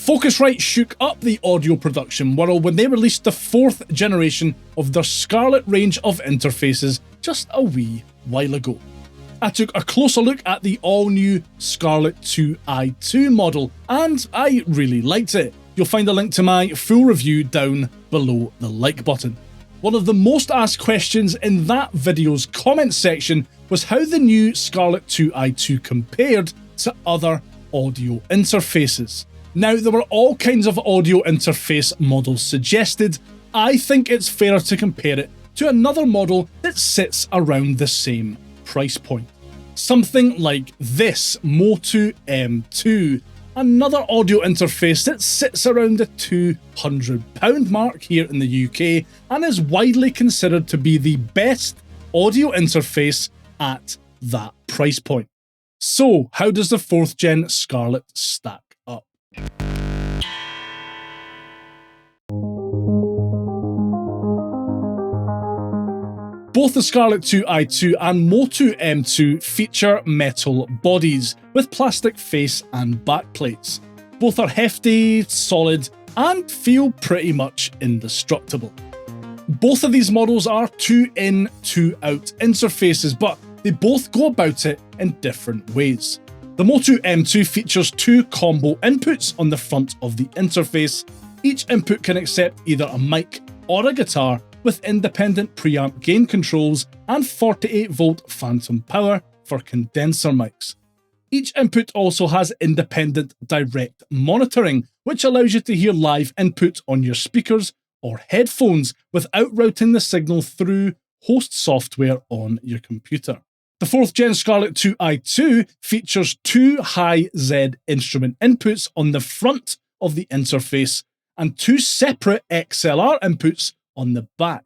Focusrite shook up the audio production world when they released the 4th generation of their Scarlett range of interfaces just a wee while ago. I took a closer look at the all-new Scarlett 2i2 model, and I really liked it. You'll find a link to my full review down below the like button. One of the most asked questions in that video's comment section was how the new Scarlett 2i2 compared to other audio interfaces. Now, there were all kinds of audio interface models suggested. I think it's fairer to compare it to another model that sits around the same price point. Something like this Motu M2, another audio interface that sits around the £200 mark here in the UK and is widely considered to be the best audio interface at that price point. So, how does the 4th gen Scarlett stack up? Both the Scarlett 2i2 and Motu M2 feature metal bodies with plastic face and backplates. Both are hefty, solid, and feel pretty much indestructible. Both of these models are 2-in, 2-out interfaces, but they both go about it in different ways. The Motu M2 features 2 combo inputs on the front of the interface. Each input can accept either a mic or a guitar, with independent preamp gain controls and 48-volt phantom power for condenser mics. Each input also has independent direct monitoring, which allows you to hear live input on your speakers or headphones without routing the signal through host software on your computer. The 4th gen Scarlett 2i2 features 2 high-Z instrument inputs on the front of the interface and 2 separate XLR inputs on the back.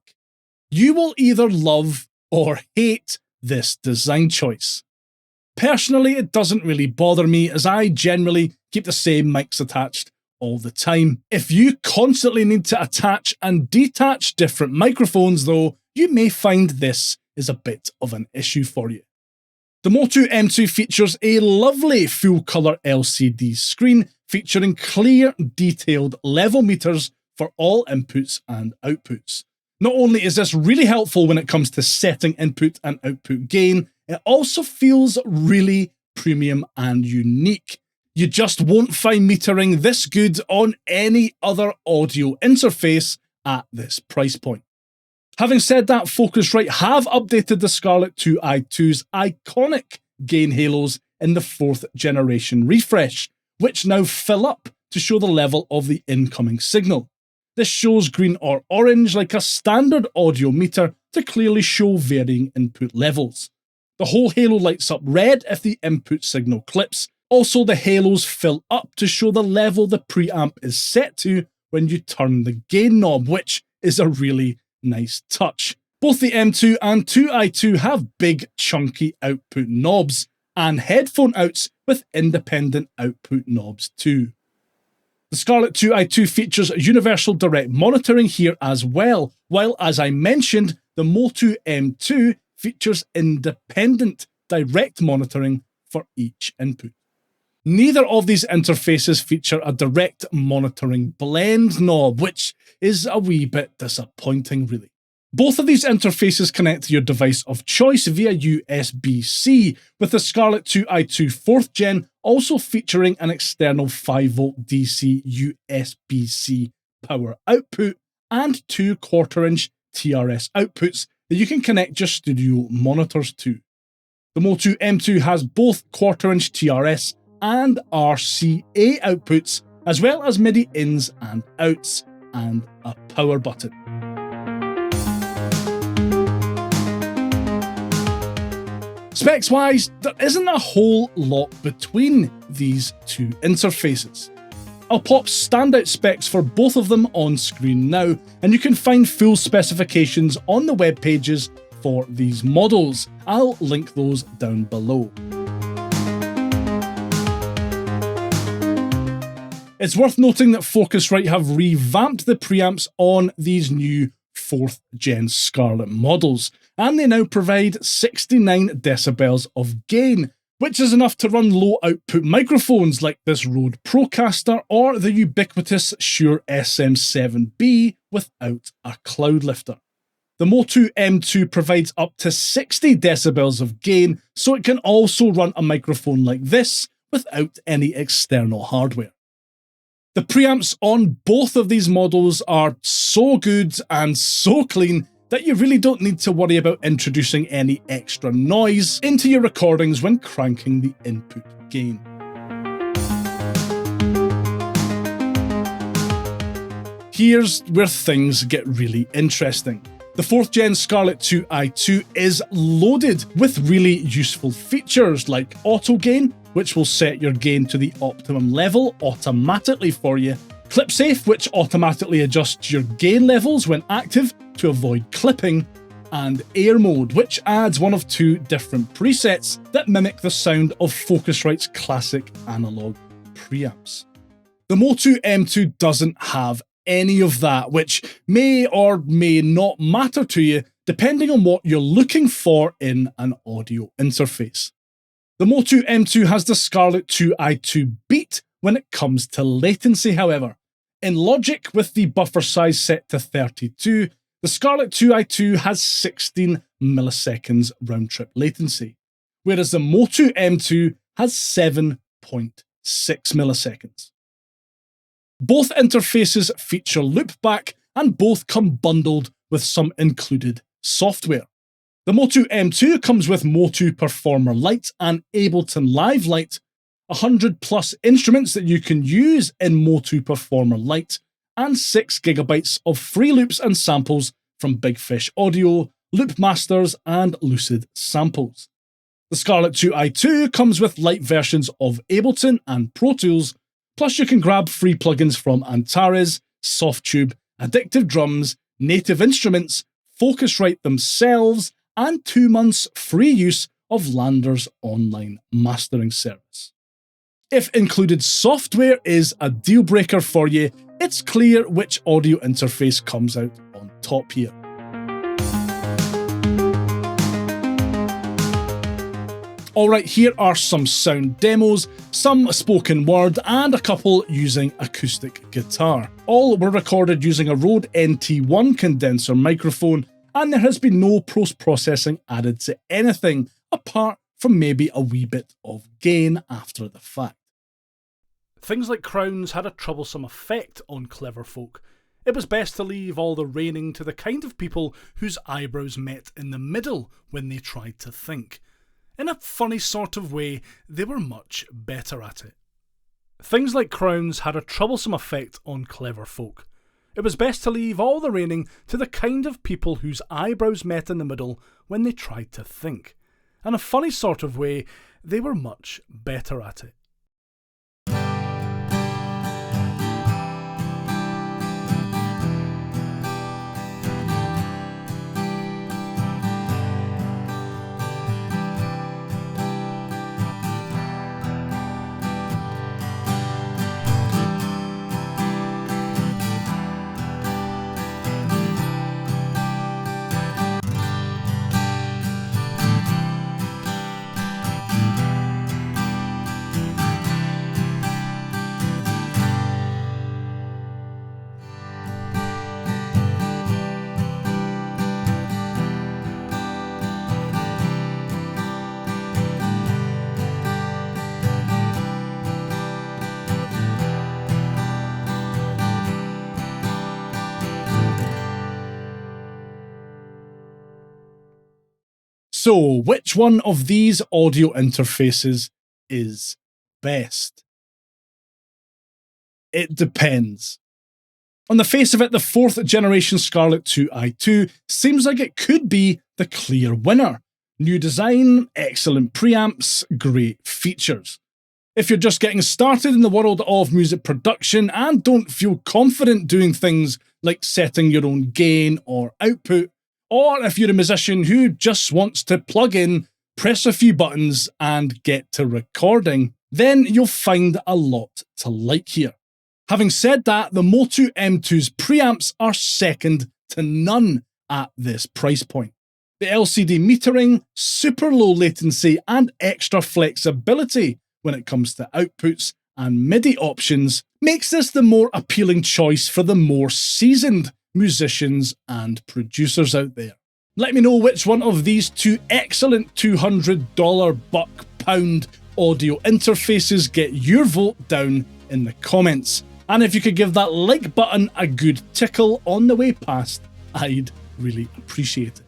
You will either love or hate this design choice. Personally, it doesn't really bother me, as I generally keep the same mics attached all the time. If you constantly need to attach and detach different microphones though, you may find this is a bit of an issue for you. The Motu M2 features a lovely full-colour LCD screen featuring clear, detailed level meters for all inputs and outputs. Not only is this really helpful when it comes to setting input and output gain, it also feels really premium and unique. You just won't find metering this good on any other audio interface at this price point. Having said that, Focusrite have updated the Scarlett 2i2's iconic gain halos in the 4th generation refresh, which now fill up to show the level of the incoming signal. This shows green or orange like a standard audio meter to clearly show varying input levels. The whole halo lights up red if the input signal clips. Also, the halos fill up to show the level the preamp is set to when you turn the gain knob, which is a really nice touch. Both the M2 and 2i2 have big chunky output knobs and headphone outs with independent output knobs too. The Scarlett 2i2 features universal direct monitoring here as well, while as I mentioned, the Motu M2 features independent direct monitoring for each input. Neither of these interfaces feature a direct monitoring blend knob, which is a wee bit disappointing really. Both of these interfaces connect to your device of choice via USB-C, with the Scarlett 2i2 4th gen also featuring an external 5-volt DC USB-C power output and 2 1/4-inch TRS outputs that you can connect your studio monitors to. The Motu M2 has both 1/4-inch TRS and RCA outputs, as well as MIDI ins and outs, and a power button. Specs-wise, there isn't a whole lot between these two interfaces. I'll pop standout specs for both of them on screen now, and you can find full specifications on the web pages for these models. I'll link those down below. It's worth noting that Focusrite have revamped the preamps on these new 4th gen Scarlett models, and they now provide 69 decibels of gain, which is enough to run low output microphones like this Rode Procaster or the ubiquitous Shure SM7B without a cloud lifter. The Motu M2 provides up to 60 decibels of gain, so it can also run a microphone like this without any external hardware. The preamps on both of these models are so good and so clean that you really don't need to worry about introducing any extra noise into your recordings when cranking the input gain. Here's where things get really interesting. The 4th gen Scarlett 2i2 is loaded with really useful features like auto gain, which will set your gain to the optimum level automatically for you, ClipSafe, which automatically adjusts your gain levels when active to avoid clipping, and Air Mode, which adds one of 2 different presets that mimic the sound of Focusrite's classic analog preamps. The Motu M2 doesn't have any of that, which may or may not matter to you depending on what you're looking for in an audio interface. The Motu M2 has the Scarlett 2i2 beat when it comes to latency, however. In Logic, with the buffer size set to 32, the Scarlett 2i2 has 16 milliseconds round-trip latency, whereas the Motu M2 has 7.6 milliseconds. Both interfaces feature loopback and both come bundled with some included software. The Motu M2 comes with Motu Performer Lite and Ableton Live Lite, 100 plus instruments that you can use in Motu Performer Lite, and 6 GB of free loops and samples from Big Fish Audio, Loopmasters, and Lucid Samples. The Scarlett 2i2 comes with light versions of Ableton and Pro Tools, plus you can grab free plugins from Antares, Softube, Addictive Drums, Native Instruments, Focusrite themselves, and 2 months free use of Lander's online mastering service. If included software is a deal breaker for you, it's clear which audio interface comes out on top here. Alright, here are some sound demos, some spoken word, and a couple using acoustic guitar. All were recorded using a Rode NT1 condenser microphone, and there has been no post-processing added to anything, apart from maybe a wee bit of gain after the fact. Things like crowns had a troublesome effect on clever folk. It was best to leave all the reigning to the kind of people whose eyebrows met in the middle when they tried to think. In a funny sort of way, they were much better at it. Things like crowns had a troublesome effect on clever folk. It was best to leave all the reigning to the kind of people whose eyebrows met in the middle when they tried to think. In a funny sort of way, they were much better at it. So, which one of these audio interfaces is best? It depends. On the face of it, the 4th generation Scarlett 2i2 seems like it could be the clear winner. New design, excellent preamps, great features. If you're just getting started in the world of music production and don't feel confident doing things like setting your own gain or output, or if you're a musician who just wants to plug in, press a few buttons, and get to recording, then you'll find a lot to like here. Having said that, the Motu M2's preamps are second to none at this price point. The LCD metering, super low latency, and extra flexibility when it comes to outputs and MIDI options makes this the more appealing choice for the more seasoned musicians and producers out there. Let me know which one of these two excellent $200 buck-pound audio interfaces get your vote down in the comments. And if you could give that like button a good tickle on the way past, I'd really appreciate it.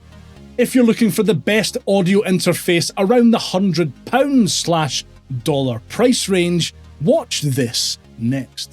If you're looking for the best audio interface around the £100/$ price range, watch this next.